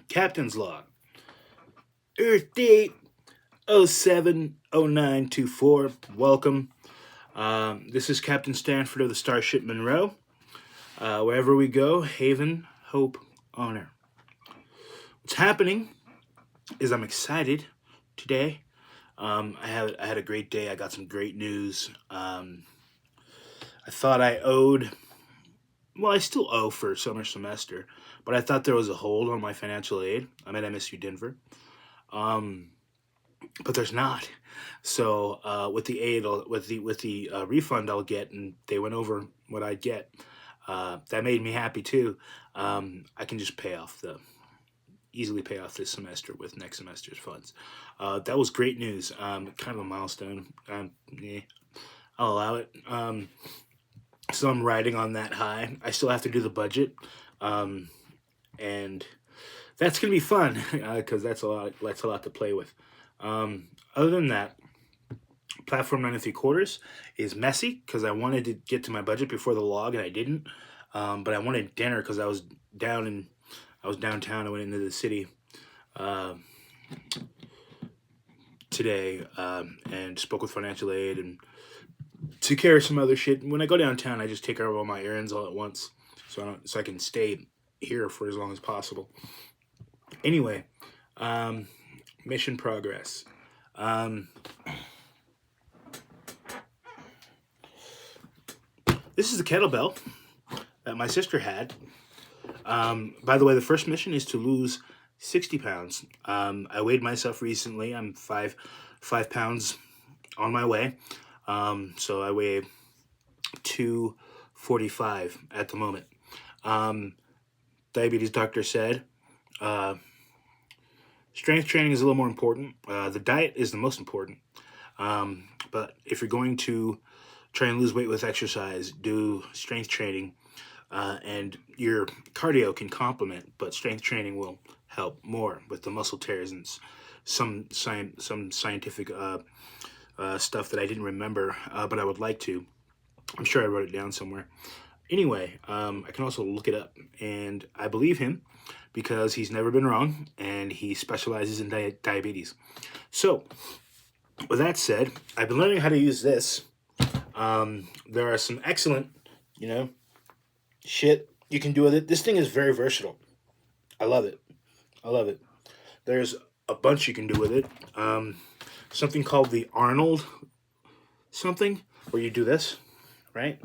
Captain's Log. Earth date 070924. Welcome. This is Captain Stanford of the Starship Monroe. Wherever we go, haven, hope, honor. What's happening is I'm excited today. I had a great day. I got some great news. I thought I owed, well, I still owe for summer semester, but I thought there was a hold on my financial aid. I'm at MSU Denver. But there's not. So with the aid, with the refund I'll get, and they went over what I'd get. That made me happy too. I can just easily pay off this semester with next semester's funds. That was great news. Kind of a milestone. I'll allow it. So I'm riding on that high. I still have to do the budget, and that's gonna be fun because that's a lot. That's a lot to play with. Other than that, platform 9 3/4 is messy because I wanted to get to my budget before the log and I didn't. But I wanted dinner because I was downtown. I went into the city today and spoke with financial aid and took care of some other shit. When I go downtown, I just take care of all my errands all at once, so I can stay here for as long as possible. Anyway, mission progress. This is the kettlebell that my sister had. By the way, the first mission is to lose 60 pounds. I weighed myself recently. I'm 5 pounds on my way. So I weigh 245 at the moment. Diabetes doctor said, strength training is a little more important. The diet is the most important. But if you're going to try and lose weight with exercise, do strength training, and your cardio can complement, but strength training will help more with the muscle tears and some scientific stuff that I didn't remember, but I would like to. I'm sure I wrote it down somewhere. Anyway, I can also look it up, and I believe him because he's never been wrong, and he specializes in diabetes. So, with that said, I've been learning how to use this. There are some excellent, shit you can do with it. This thing is very versatile. I love it. There's a bunch you can do with it. Something called the Arnold something, where you do this, right?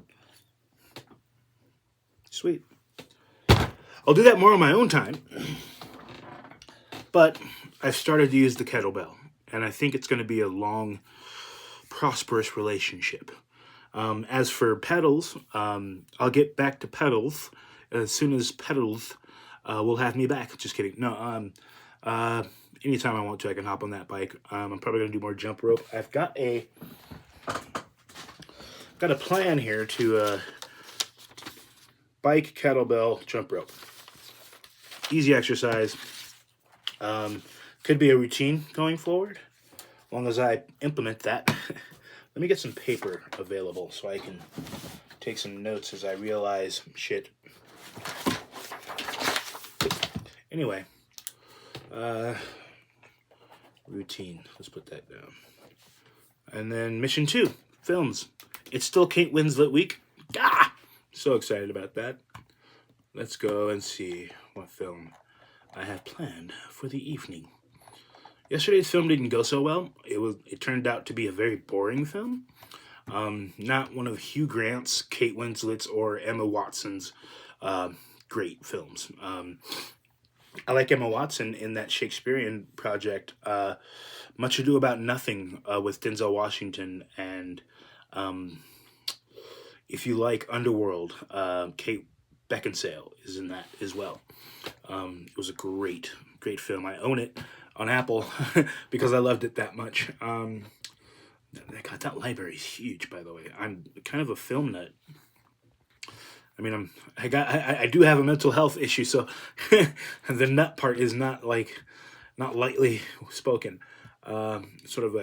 Sweet. I'll do that more on my own time, but I've started to use the kettlebell, and I think it's going to be a long, prosperous relationship. As for pedals, I'll get back to pedals as soon as pedals will have me back. Just kidding. No, anytime I want to, I can hop on that bike. I'm probably going to do more jump rope. I've got a plan here to bike, kettlebell, jump rope. Easy exercise. Could be a routine going forward, as long as I implement that. Let me get some paper available so I can take some notes as I realize shit. Anyway, routine. Let's put that down. And then mission 2, films. It's still Kate Winslet week. So excited about that. Let's go and see what film I have planned for the evening. Yesterday's film didn't go so well. It turned out to be a very boring film. Not one of Hugh Grant's, Kate Winslet's, or Emma Watson's great films. I like Emma Watson in that Shakespearean project, Much Ado About Nothing, with Denzel Washington, and if you like Underworld, Kate Beckinsale is in that as well. It was a great film. I own it on Apple because I loved it that much. God, that library is huge, by the way. I'm kind of a film nut. I mean, I do have a mental health issue, so the nut part is not lightly spoken. Sort of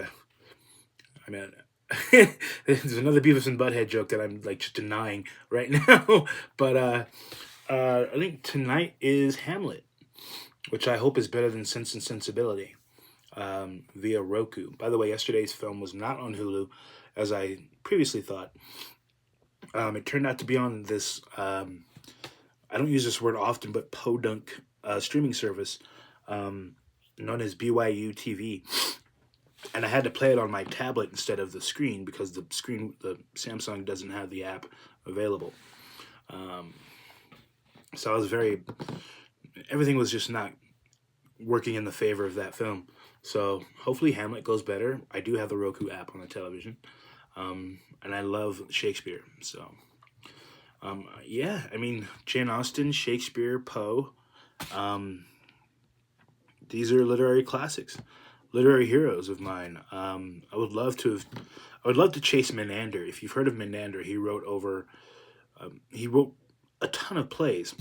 there's another Beavis and Butthead joke that I'm just denying right now. But I think tonight is Hamlet. which I hope is better than Sense and Sensibility, via Roku. By the way, yesterday's film was not on Hulu, as I previously thought. It turned out to be on this, I don't use this word often, but podunk streaming service known as BYU TV. And I had to play it on my tablet instead of the screen because the Samsung doesn't have the app available. So I was everything was just not working in the favor of that film. So hopefully Hamlet goes better. I do have the Roku app on the television. And I love Shakespeare. So, yeah, I mean, Jane Austen, Shakespeare, Poe, these are literary classics, literary heroes of mine. I would love to chase Menander. If you've heard of Menander, he wrote a ton of plays.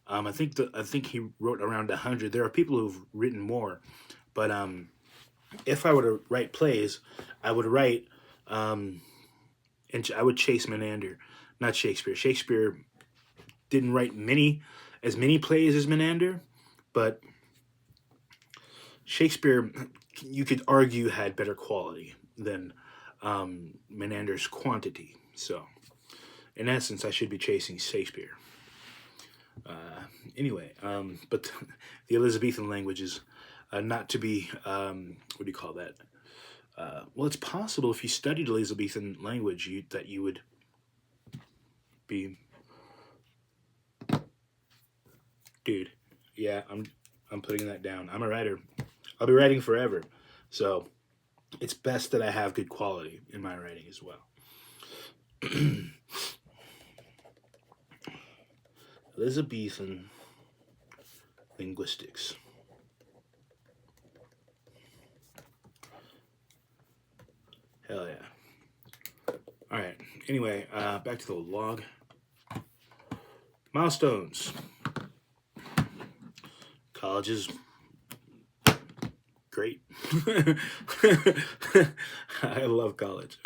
I think he wrote around 100. There are people who've written more, but if I were to write plays, I would write, and I would chase Menander, not Shakespeare. Shakespeare didn't write as many plays as Menander, but Shakespeare, you could argue, had better quality than Menander's quantity. So, in essence, I should be chasing Shakespeare. Anyway, but the Elizabethan language is not to be, what do you call that? Well, it's possible if you studied Elizabethan language that you would be, dude. Yeah, I'm putting that down. I'm a writer. I'll be writing forever, so it's best that I have good quality in my writing as well. Elizabethan linguistics. Hell yeah. All right. Anyway, back to the log. Milestones. College is great. I love college.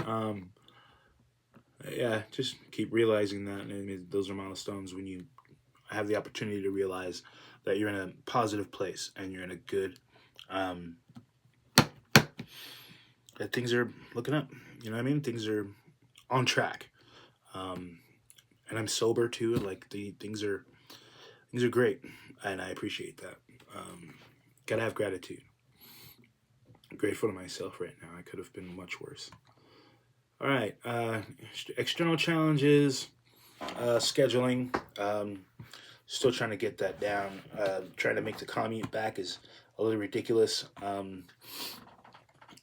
Yeah, just keep realizing that. I mean, those are milestones when you have the opportunity to realize that you're in a positive place and you're in a good, that things are looking up. You know what I mean? Things are on track. And I'm sober too. Like things are great, and I appreciate that. Gotta have gratitude. I'm grateful to myself right now. I could have been much worse. All right. External challenges, scheduling. Still trying to get that down. Trying to make the commute back is a little ridiculous.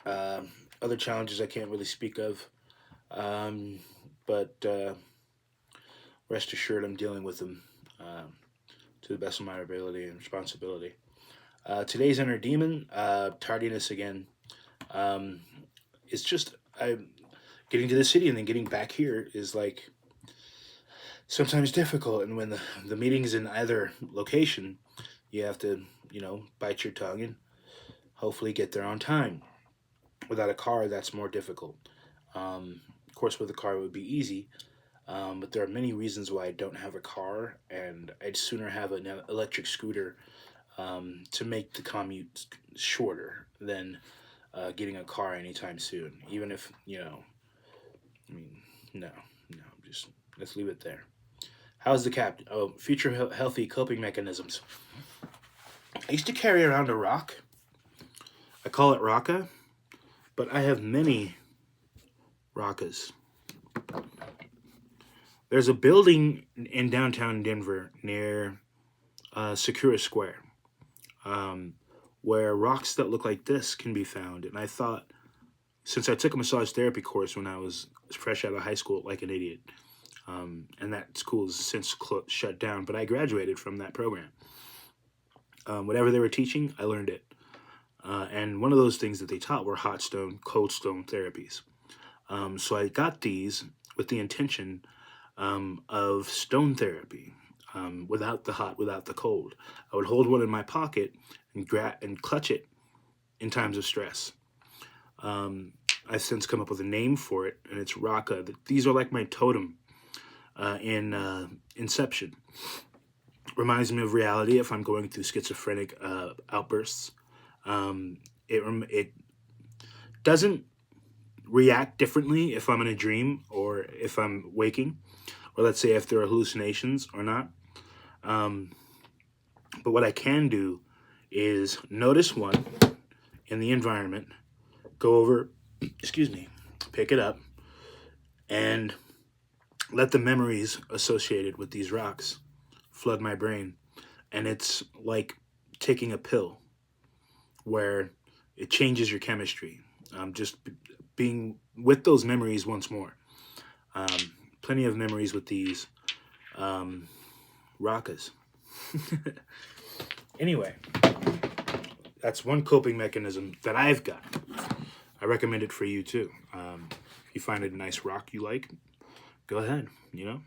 Other challenges I can't really speak of. But rest assured I'm dealing with them to the best of my ability and responsibility. Today's inner demon, tardiness again. It's just getting to the city and then getting back here is like sometimes difficult. And when the meeting's in either location, you have to, bite your tongue and hopefully get there on time. Without a car, that's more difficult. Of course, with a car, it would be easy. But there are many reasons why I don't have a car, and I'd sooner have an electric scooter to make the commute shorter than getting a car anytime soon. Even if, no, just let's leave it there. How's the captain? Oh, future healthy coping mechanisms. I used to carry around a rock. I call it Rocka, but I have many Rockas. There's a building in downtown Denver near Sakura Square where rocks that look like this can be found. And I thought, since I took a massage therapy course when I was fresh out of high school like an idiot, and that school has since shut down, but I graduated from that program. Whatever they were teaching, I learned it. And one of those things that they taught were hot stone, cold stone therapies. So I got these with the intention of stone therapy, without the hot, without the cold. I would hold one in my pocket and clutch it in times of stress. I've since come up with a name for it, and it's Raka. These are like my totem in Inception. reminds me of reality if I'm going through schizophrenic outbursts. It doesn't react differently if I'm in a dream or if I'm waking, or let's say if there are hallucinations or not. But what I can do is notice one in the environment, go over, excuse me, pick it up, and let the memories associated with these rocks flood my brain. And it's like taking a pill where it changes your chemistry. Just being with those memories once more. Plenty of memories with these rockas. Anyway, that's one coping mechanism that I've got. I recommend it for you too. If you find a nice rock you like, go ahead, you know.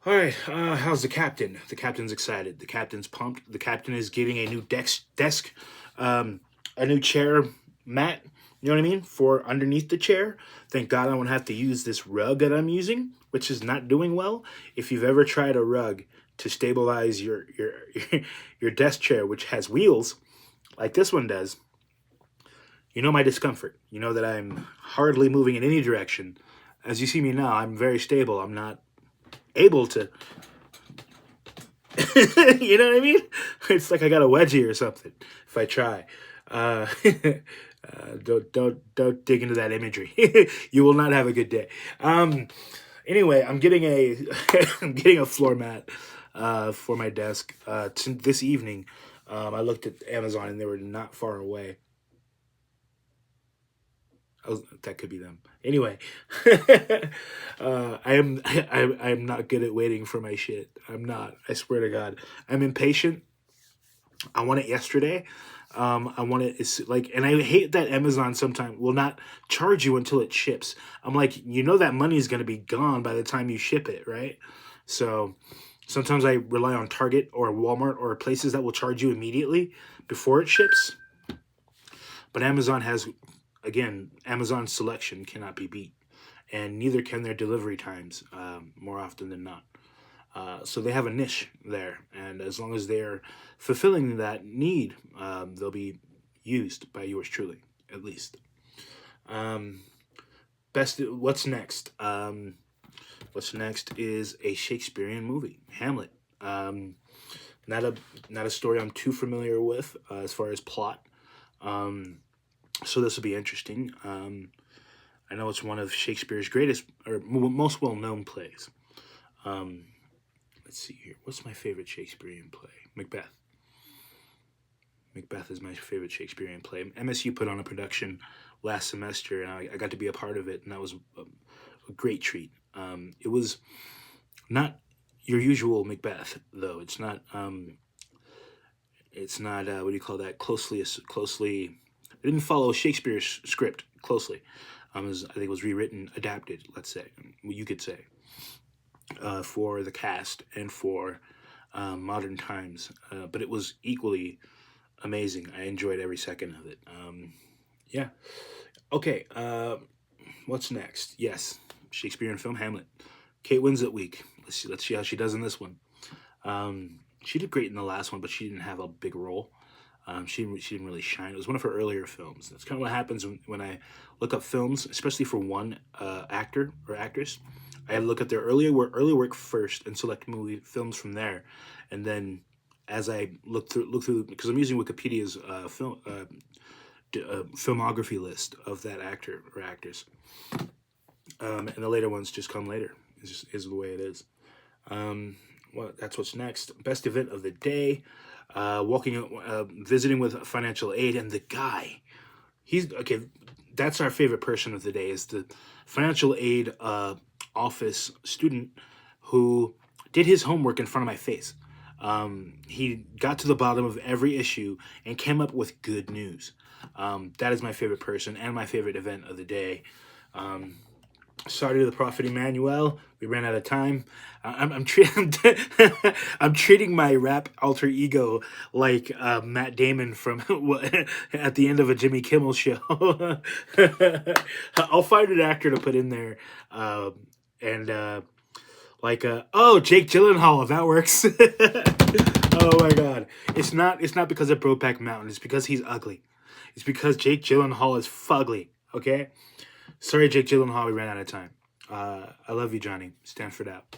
All right, how's the captain? The captain's excited. The captain's pumped. The captain is getting a new desk, a new chair mat, you know what I mean, for underneath the chair. Thank God I won't have to use this rug that I'm using, which is not doing well. If you've ever tried a rug to stabilize your your desk chair, which has wheels, like this one does, you know my discomfort. You know that I'm hardly moving in any direction. As you see me now, I'm very stable. I'm not able to, you know what I mean? It's like I got a wedgie or something if I try. Don't dig into that imagery. You will not have a good day. Anyway, I'm getting a I'm getting a floor mat for my desk this evening. I looked at Amazon and they were not far away. That could be them. Anyway, I am not good at waiting for my shit. I'm not. I swear to God, I'm impatient. I want it yesterday. I want it. It's like, and I hate that Amazon sometimes will not charge you until it ships. I'm like, you know that money is going to be gone by the time you ship it, right? So sometimes I rely on Target or Walmart or places that will charge you immediately before it ships. But Amazon has, again, Amazon's selection cannot be beat, and neither can their delivery times, more often than not. So they have a niche there, and as long as they're fulfilling that need, they'll be used by yours truly, at least. What's next? What's next is a Shakespearean movie, Hamlet. Not a story I'm too familiar with as far as plot. So this will be interesting. I know it's one of Shakespeare's greatest or most well-known plays. Let's see here. What's my favorite Shakespearean play? Macbeth. Macbeth is my favorite Shakespearean play. MSU put on a production last semester, and I got to be a part of it, and that was a great treat. It was not your usual Macbeth, though. It's not. What do you call that? Closely. It didn't follow Shakespeare's script closely. I think it was rewritten, adapted. Let's say, you could say, for the cast and for modern times. But it was equally amazing. I enjoyed every second of it. Yeah. Okay. What's next? Yes, Shakespearean film Hamlet. Kate Winslet week. Let's see how she does in this one. She did great in the last one, but she didn't have a big role. She didn't really shine. It was one of her earlier films. That's kind of what happens when I look up films, especially for one actor or actress. I look at their early work first and select films from there, and then as I look through because I'm using Wikipedia's filmography list of that actor or actress, and the later ones just come later. Is the way it is. Well, that's what's next. Best event of the day. Visiting with financial aid, and the guy, he's okay. That's our favorite person of the day, is the financial aid office student who did his homework in front of my face. He got to the bottom of every issue and came up with good news. That is my favorite person and my favorite event of the day. Sorry to the Prophet Emmanuel. We ran out of time. I'm treating my rap alter ego like Matt Damon from at the end of a Jimmy Kimmel show. I'll find an actor to put in there, and Like, oh, Jake Gyllenhaal, that works. Oh my God. It's not because of Brokeback Mountain. It's because he's ugly. It's because Jake Gyllenhaal is fugly. Okay? Sorry, Jake Gyllenhaal, we ran out of time. I love you, Johnny. Stanford out.